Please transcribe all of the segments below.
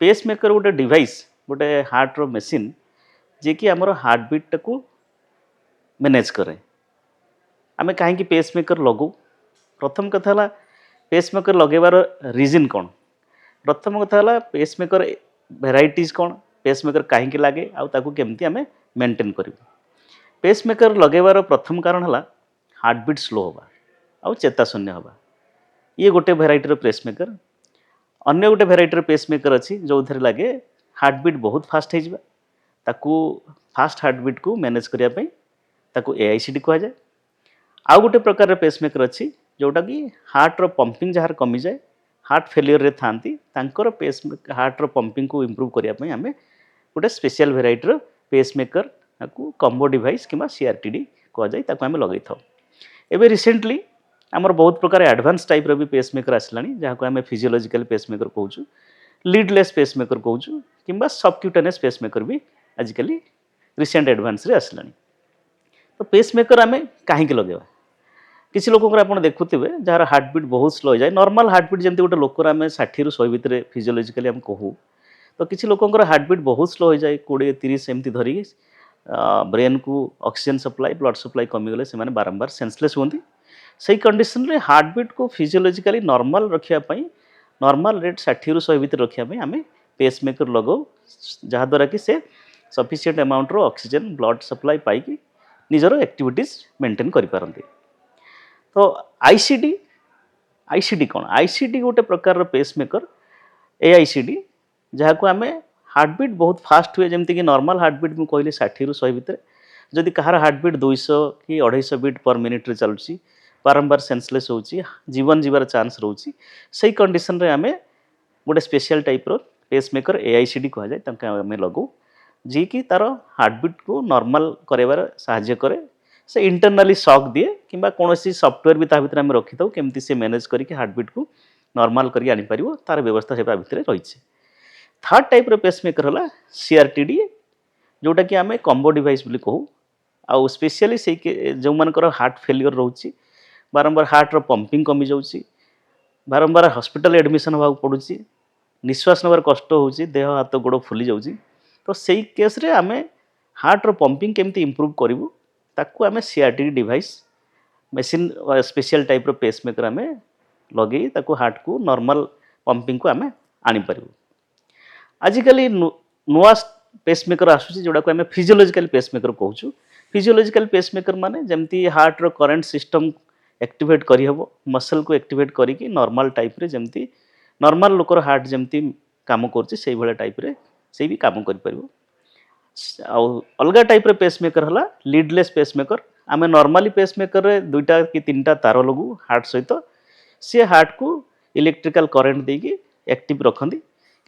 Pacemaker गोटे device गोटे heart रो machine जे कि आमर हार्ट बीट को मैनेज करे। आमे कहीं पेसमेकर लगू प्रथम कथा है पेसमेकर लगेबार रिजन कौन। प्रथम कथा है पेसमेकर भेराइटीज कौन, पेसमेकर कहीं लगे आउ केमती आमे मेंटेन करूँ। पेसमेकर लगेबार प्रथम कारण है हार्ट बीट स्लो होगा आउ चेता शून्य होगा। ये गोटे भेराइटर पेसमेकर। अन्य गोटे भेराइटर पेसमेकर अच्छी जो थे लगे हार्ट बीट बहुत फास्ट हो फास्ट हार्ट बीट को मैनेज करने ताकू एआईसीडी कह जाए। आउ गोटे प्रकार पेसमेकर अच्छी जोटा कि हार्ट रो पंपिंग जार कमी जाए, हार्ट फेलियर रे थांती तांकर पेस हार्ट रो पंपिंग को इम्प्रूव करने आमे गोटे स्पेशल भेराइटर पेसमेकर को कॉम्बो डिवाइस किंबा सीआरटीडी कह जाए ताकू आमे लगई थाउ। एबे रिसेंटली आमर बहुत प्रकार एडवांस टाइप रो भी पेसमेकर आसलानी जहाँ को आमे फिजियोलॉजिकल पेसमेकर कहूँ, लीडलेस पेसमेकर कहूँ किंबा सबक्यूटेनियस पेसमेकर भी आजिकल रिसेंट एडवांस रे आसलानी। तो पेसमेकर आमे कहीं लगेवा किसी लोक आप देखुए जार हार्टबिट बहुत स्लो हो जाए। नॉर्मल हार्टबिट जमी गोटे लोकर आम 60 ରୁ 100 भितर फिजियोलॉजिकली आम कहूँ, तो किसी लोकर हार्टबिट बहुत स्लो हो जाए 20-30 एमती धरिकी ब्रेन को ऑक्सीजन सप्लाई ब्लड सप्लाई कमीगले से बारंबार सेंसलेस होती। से कंडीशन रे हार्टबिट को फिजियोलॉजिकली नॉर्मल रखापी नॉर्मल रेट 60 ରୁ 100 भितर रखापी आम पेसमेकर लगाऊ जहाद्वारा कि से सफिशिएंट अमाउंट रो ऑक्सीजन ब्लड सप्लाई पाई निजर एक्टिविटीज मेंटेन करें। तो आईसीडी आईसीडी कौन, आईसीडी गोटे प्रकार पेसमेकर एआईसीडी जहाँ को आम हार्टबिट बहुत फास्ट हुए जमीक नॉर्मल हार्टबिट मुझे कहली 60 ରୁ 100 भितर जदि कहार हार्टबिट 200 कि 250 बीट पर मिनिट चलुची बारंबार सेंसलेस हो जीवन जीवार चांस रोचे से कंडीशन रे आमे गोटे स्पेशल टाइप रो पेसमेकर एआईसीडी कह जाए आम लगू जी कि तार हार्टबिट को नॉर्मल करार साहाय्य करे। से इंटरनाली शॉक दिए कि कौन सॉफ्टवेयर भी भितर आम रखी था केमती से मैनेज करके हार्टबिट को नॉर्मल करके आनी पारिबो तार व्यवस्था से भितर रही। थर्ड टाइप रो पेसमेकर है सीआरटीडी जोटा कि आम कॉम्बो डिवाइस बोली कहू। आउ स्पेशली से जो मानकर हार्ट फेलियर रोचे बारंबार हार्ट रो पंपिंग कमी जाऊँगी बारंबार हॉस्पिटल एडमिशन होगा पड़ुची निश्वास नबार कष्ट हो देह हाथ गोड़ फुली जाऊँगी। तो सही केस रे आम हार्ट रो पंपिंग केमती इम्प्रूव करूँ ताकू आम सीआरटीडी डिवाइस मशीन स्पेशल टाइप रो पेसमेकर आम लगे ताकू हार्ट को नॉर्मल पंपिंग को आम आनीपर। आजिकल नुआ पेसमेकर आसूसी जोड़ा को आम फिजियोलॉजिकल पेसमेकर कहूँ। फिजियोलॉजिकल पेसमेकर माने जमती हार्ट रो करेंट सिस्टम एक्टिवेट करहब मसल को एक्टिवेट करी नॉर्मल टाइप रे जमती नॉर्मल लोकर हार्ट जमती काम कर टाइप रे से भी काम कर। अलग टाइप रे पेसमेकर है लीडलेस पेसमेकर। आम नॉर्मली पेसमेकर रे 2टा कि 3टा तार लगू हार्ट सहित सी हार्ट को इलेक्ट्रिकल करेंट देकी एक्टिव रखती।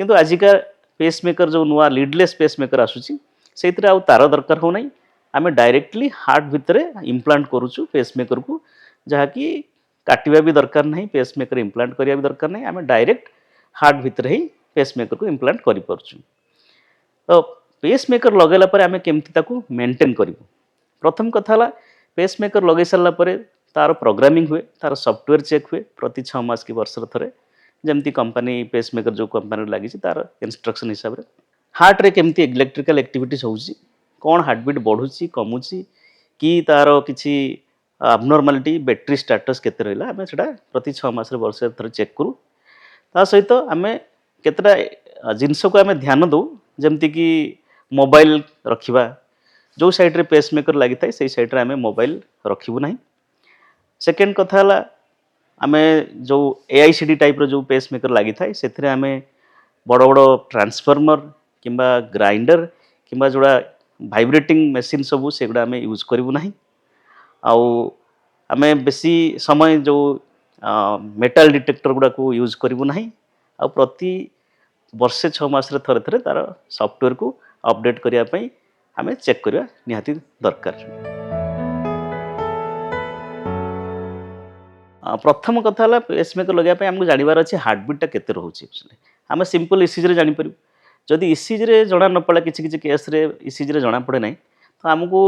किंतु आजिका पेसमेकर जो नुआ लीडलेस पेसमेकर आसूची से तार दरकार हो नहीं आम डायरेक्टली हार्ट भितर इम्प्लांट करुचु पेसमेकर को जहाँकि काटिया भी दरकार नहीं पेसमेकर इम्प्लांट करिया भी दरकार नहीं आम डायरेक्ट हार्ट भितर ही पेसमेकर को इम्प्लांट करि परछु। तो पेसमेकर लगेला पर आम केमती ताकू मेंटेन करूँ। प्रथम कथा है पेसमेकर लगे सारा पर तार प्रोग्रामिंग हुए तार सॉफ्टवेयर चेक हुए प्रति 6 मास की वर्ष थे जमती कंपनी पेसमेकर जो कंपनी लगी तार इंस्ट्रक्शन हिसाब से हार्ट रे केमती इलेक्ट्रिकल एक्टिविटीज होउची कौन हार्टबिट बढ़ुची कमुची कि तार किसी अबनॉर्मालिटी बैटरी स्टेटस केते रहिला आम सेटा प्रति 6 मास वर्ष थे चेक करूँ। ता सहित आम केतटा जिनस को आम ध्यान दो जमती कि मोबाइल रखा जो साइड रे पेसमेकर लगी था से साइड रे आम मोबाइल रखबू ना। सेकेंड कथा है आम जो एआईसीडी टाइप रो जो पेसमेकर लगी था से आम बड़ बड़ ट्रांसफॉर्मर किंबा ग्राइंडर किंबा जोड़ा वाइब्रेटिंग मशीन सबू से गुड़ा आम यूज करूँ ना। आम बेसी समय जो मेटाल डिटेक्टर गुड़ा को यूज करूँ ना। आ प्रति वर्षे 6 मास थे थे तार सॉफ्टवेयर को अपडेट करने आम चेक करवा निहाती दरकार। प्रथम कथा है पेसमेकर लगाई आमको जानवर अच्छे हार्टबिटा केते रोचे आम सिंपल इसीजी जापर जदि इसीजी जना न पड़ा किसी केस इसीजी जना पड़े ना तो आमको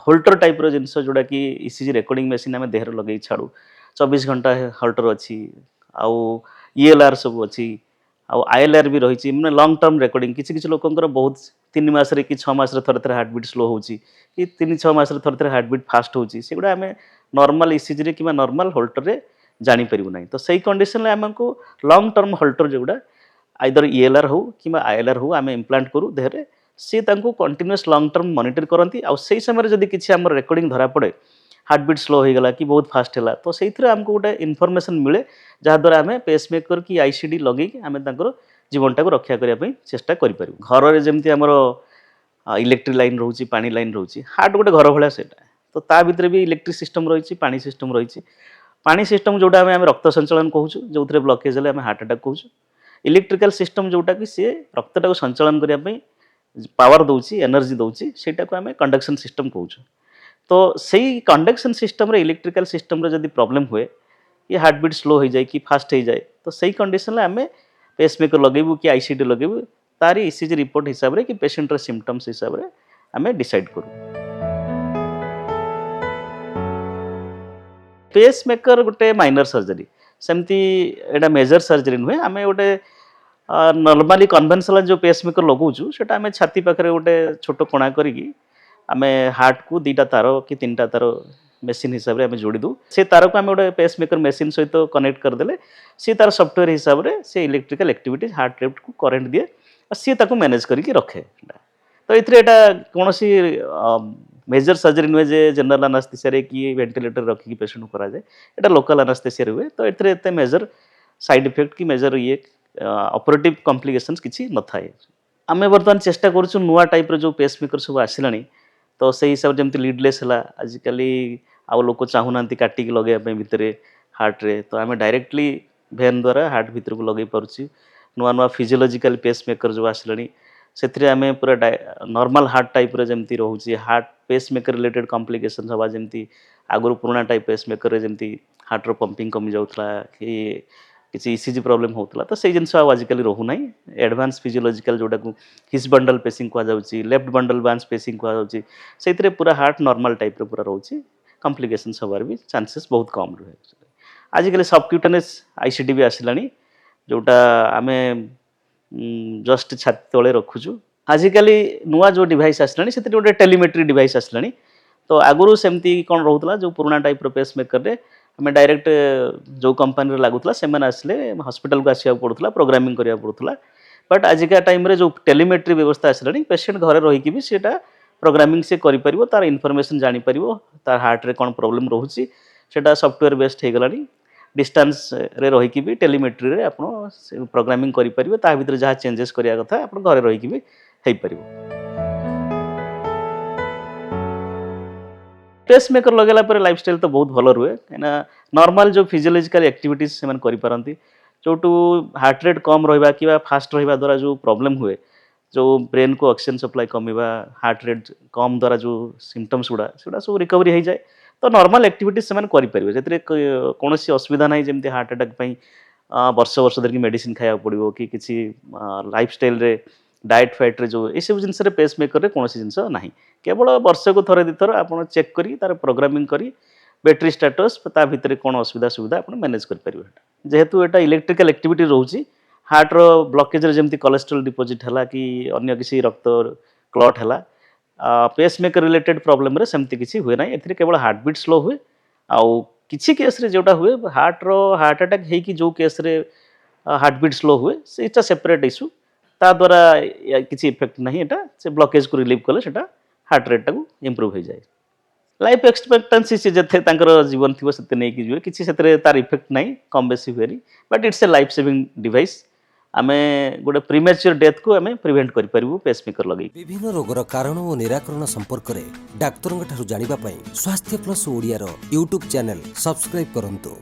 होल्टर टाइप रो जिनस जोड़ा कि इसीजी रेकर्डिंग मशीन आम देहर लगे छाड़ू 24 घंटा होल्टर अच्छी आउ ईएलआर सब अच्छी आईएलआर भी रही मैंने लंग टर्म रेकर्डिंग किसी किसी लोकंर बहुत 3 मासरे कि 6 मासरे थरे थरे हार्ट बीट स्लो होची कि 3-6 मासरे थरे थरे हार्ट बीट फास्ट होची सेगुड़ा आम नॉर्मल ईसीजी रे कि नॉर्मल होल्टर रे जानी परिबु नाही तो सही कंडीशन रे हमको लंग टर्म होल्टर जोगुड़ा आइदर ईएलआर हो कि आईएलआर हो आम इम्प्लांट करू देहरे सी तांको कंटीन्यूअस लंग टर्म मॉनिटर करती आ सही समय जदि किसी आम रेकर्डिंग धरा पड़े हार्ट बीट स्लो हो गला कि बहुत फास्ट है तो से आमको गोटे इनफर्मेशन मिले जहाद्वारा आम पेसमेकर कि आईसीडी लगे आम जीवनटा को रक्षा करने चेष्टा करूँ घर में जमी आमर इलेक्ट्रिक लाइन रोचे पानी लाइन रोचे हार्ट गोटे घर भाया से तो ता भीतर भी इलेक्ट्रिक सिस्टम रही पानी सिस्टम रही पानी सिस्टम जोटा आम रक्त संचलन कहूँ जो ब्लकेज है हार्ट अटैक कहूँ इलेक्ट्रिकल सिस्टम जोटा कि सी रक्तटा को संचलन करने पावर दौर एनर्जी दौर से आम कंडक्शन सिस्टम कहूँ तो सही कंडक्शन सिस्टम रे इलेक्ट्रिकल सिस्टम रे जदि प्रॉब्लम हुए ये हार्ट बीट स्लो हो जाए कि फास्ट हो जाए तो सही कंडीशन आम पेसमेकर लगेबू कि आईसीडी लगेबू तारी ईसीजी रिपोर्ट हिसाब रे कि पेशेंट रे सिम्पटम्स हिसाब रे आम डिसाइड करूँ पेसमेकर गोटे माइनर सर्जरी सेमती एटा मेजर सर्जरी नुहे आम गोटे नॉर्मली कन्वेंशनल जो पेसमेकर लगाऊँ से आम छाती पाखे गोटे छोट कणा करी आम हार्ट को 2टा तार कि 3टा तार मेसीन हिसाब से आम जोड़ी दू से तार को आम गोटे पेसमेकर मेसीन सहित कनेक्ट करदे सी तार सफ्टवेयर हिसाब से इलेक्ट्रिकल एक्टिविटी हार्ट रेट को करेन्ट दिए सी ताको मैनेज करके रखे तो ये कौन मेजर सर्जरी नुहे जे जनरल अनास्थेसिया कि वेंटिलेटर रखिकी पेशेंट को कराए ये लोकल अनास्थेसिया हुए तो ये मेजर साइड इफेक्ट कि मेजर ये ऑपरेटिव कॉम्प्लिकेशंस किसी न थाए आम बर्तमान चेष्टा करूँ नुआ टाइप जो पेसमेकर सब आसला तो से हिसाब से जमी लीडलेस है आजिकल आउ लोक चाहूना काटिकी लगे भितर हार्ट रे तो आम डायरेक्टली भेन द्वारा हार्ट भीतर को लगे पार्ची नुआ नुआ फिजियोलॉजिकल पेसमेकर जो आसला से आम पूरा नॉर्मल हार्ट टाइप जमी रोचे हार्ट पेसमेकर रिलेटेड कॉम्प्लिकेशन हवा जमी आगुरी पुराना टाइप पेसमेकर जमी हार्टर पंपिंग कमी जाऊला कि किसी ईसीजी प्रॉब्लम होता तो से जिन आजिकल रोना एडवांस फिजियोलॉजिकल जोटा को हिस बंडल पेसिंग कहुच्छी लेफ्ट बंडल बांस पेसिंग कहुच्छी से पूरा हार्ट नॉर्मल टाइप पूरा रोचे कॉम्प्लिकेशन हबार भी चांसेस बहुत कम रहे आजिकल सबक्यूटेनियस आईसीडी भी आसला जोटा आम जस्ट छाती तले रखुचु आजिकल नुआ जो डिवाइस आसला से गोटे टेलीमेट्री डिवाइस आसला तो आगुरी सेमती कौन रोला जो पुराना टाइप पेसमेकर रे आम डायरेक्ट जो कंपनी लगुला से आसले हॉस्पिटल को आसवा पड़ूला प्रोग्रामिंग करा पड़ूला बट आजिका टाइम रे जो टेलीमेट्री व्यवस्था आसला पेशेंट घरे रहीकि भी सेटा प्रोग्रामिंग से करिपरिबो तार इनफॉरमेशन जानी परिबो तार हार्ट रे कौन प्रॉब्लम रोची सेटा सॉफ्टवेयर बेस्ड हो गलानी डिस्टेंस रे रहीकि भी टेलीमेट्री रे आपण प्रोग्रामिंग करिपरिबो ता भीतर जहाँ चेंजेस करिया कथा आपण घरे रहीकि भी हेई परिबो पेसमेकर लगेला पर लाइफस्टाइल तो बहुत भल रुए कहीं नॉर्मल जो फिजियोलॉजिकल एक्टिविटीज से करें जो हार्ट रेट कम रहा कि फास्ट रहा द्वारा जो प्रॉब्लम हुए जो ब्रेन को ऑक्सीजन सप्लाई कमिवा हार्ट रेट कम द्वारा जो सिम्पटम्स गुड़ा सब रिकवरी हो जाए तो नॉर्मल एक्टिविटीज से करेंगे से कौन असुविधा ना जमी हार्ट अटैक वर्ष वर्ष धरिकी मेडिसिन खाया पड़ो कि किसी लाइफस्टाइल रे डाएट फाइट रे जो ये सब जिनस पेसमेकर कौन जिनस ना केवल वर्ष को थरे दी थर आप चेक करी तार प्रोग्रामिंग करी बैटरी स्टेटस ता भीतर कौन असुविधा सुविधा आप मैनेज करेंगे जेहेतु यहाँ इलेक्ट्रिकल एक्टिविटी रोचे हार्ट रो ब्लकेज जमी कोलेस्ट्रोल डिपोजिट है कि अन्य किसी रक्त क्लॉट है पेसमेकर रिलेटेड प्रॉब्लम रे सेमती किसी हुए ना ए केवल हार्ट बीट स्लो हुए आउ किसी केस रे जोटा हुए हार्ट अटैक है जो केस रे हार्ट बीट स्लो हुए से सेपरेट इश्यू ता द्वारा किसी इफेक्ट नहीं यहाँ से ब्लकेज को रिलीव कले से हार्ट रेट टाक इम्प्रूव हो जाए लाइफ एक्सपेक्टेंसी से जते जीवन थी से नहीं कि किसी से तार इफेक्ट नहीं कम बेसी हुए but it's a life saving device आम गोटे प्रीमेच्योर डेथ को आम प्रिवेंट करूँ पेसमेकर लगे विभिन्न रोगर कारण और निराकरण संपर्क में डाक्तर जानिबा पई स्वास्थ्य plus Odia YouTube channel subscribe करंतु।